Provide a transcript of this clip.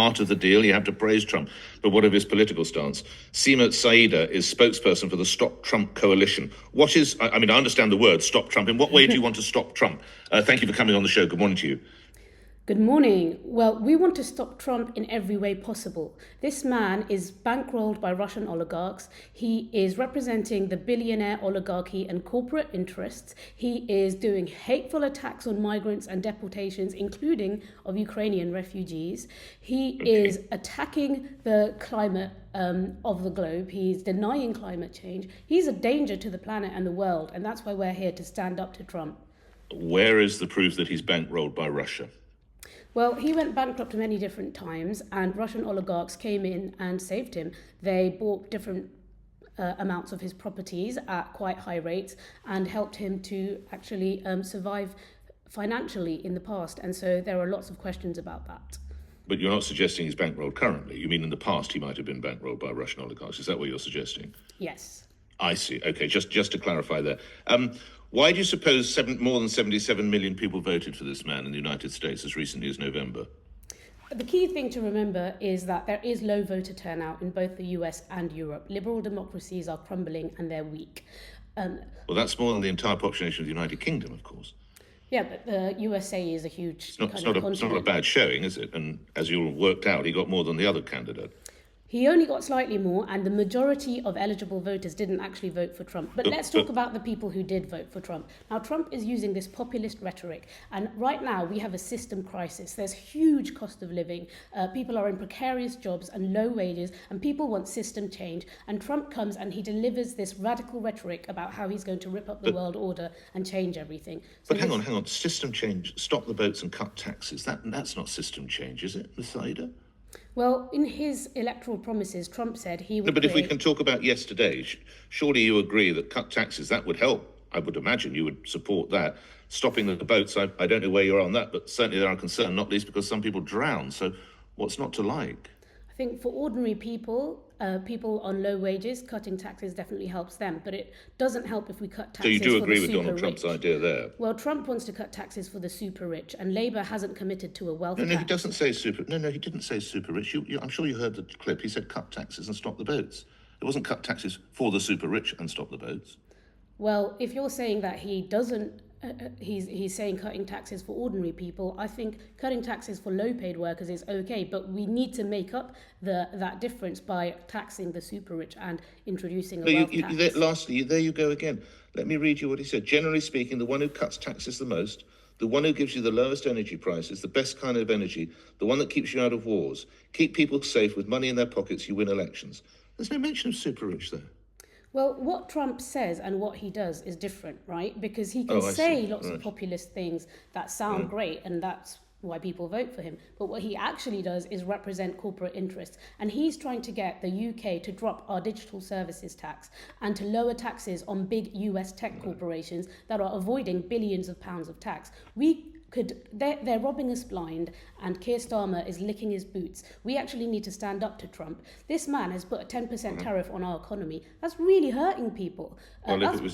part of the deal. You have to praise Trump. But what of his political stance? Seema Syeda is spokesperson for the Stop Trump coalition. What is, I mean, I understand the word stop Trump. In what way do you want to stop Trump? Thank you for coming on the show. Good morning to you. Good morning. Well, we want to stop Trump in every way possible. This man is bankrolled by Russian oligarchs. He is representing the billionaire oligarchy and corporate interests. He is doing hateful attacks on migrants and deportations, including of Ukrainian refugees. He is attacking the climate of the globe. He's denying climate change. He's a danger to the planet and the world, and that's why we're here to stand up to Trump. Where is the proof that he's bankrolled by Russia? Well, he went bankrupt many different times, and Russian oligarchs came in and saved him. They bought different amounts of his properties at quite high rates and helped him to actually survive financially in the past. And so there are lots of questions about that. But you're not suggesting he's bankrolled currently. You mean in the past he might have been bankrolled by Russian oligarchs. Is that what you're suggesting? Yes. I see. Okay, just to clarify there. Why do you suppose more than 77 million people voted for this man in the United States as recently as November? The key thing to remember is that there is low voter turnout in both the US and Europe. Liberal democracies are crumbling and they're weak. Well, that's more than the entire population of the United Kingdom, of course. Yeah, but the USA is a huge It's not a bad showing, is it? And as you all worked out, he got more than the other candidate. He only got slightly more, and the majority of eligible voters didn't actually vote for Trump. But let's talk about the people who did vote for Trump. Now, Trump is using this populist rhetoric, and right now we have a system crisis. There's huge cost of living. People are in precarious jobs and low wages, and people want system change. And Trump comes and he delivers this radical rhetoric about how he's going to rip up the world order and change everything. So hang on. System change, stop the boats and cut taxes. That's not system change, is it, Ms. Syeda? Well, in his electoral promises, Trump said he would. No, but if we can talk about yesterday, surely you agree that cut taxes, that would help. I would imagine you would support that. Stopping the boats, I don't know where you're on that, but certainly there are concerns, not least because some people drown. So what's not to like? I think for ordinary people, people on low wages, cutting taxes definitely helps them. But it doesn't help if we cut taxes. So you do for agree the with super Donald Trump's rich. idea there? Well, Trump wants to cut taxes for the super rich, and Labour hasn't committed to a wealth tax. No, he doesn't say super. No, he didn't say super rich. I'm sure you heard the clip. He said cut taxes and stop the boats. It wasn't cut taxes for the super rich and stop the boats. Well, if you're saying that he doesn't, he's saying cutting taxes for ordinary people. I think cutting taxes for low-paid workers is okay, but we need to make up that difference by taxing the super rich and introducing a wealth tax. Lastly, there you go again. Let me read you what he said. Generally speaking, the one who cuts taxes the most, the one who gives you the lowest energy prices, the best kind of energy, the one that keeps you out of wars, keep people safe with money in their pockets, you win elections. There's no mention of super rich there. Well, what Trump says and what he does is different, right? Because he can say lots of populist things that sound great, and that's why people vote for him. But what he actually does is represent corporate interests. And he's trying to get the UK to drop our digital services tax and to lower taxes on big US tech corporations that are avoiding billions of pounds of tax. They're robbing us blind, and Keir Starmer is licking his boots. We actually need to stand up to Trump. This man has put a 10% tariff on our economy. That's really hurting people. Well, if it was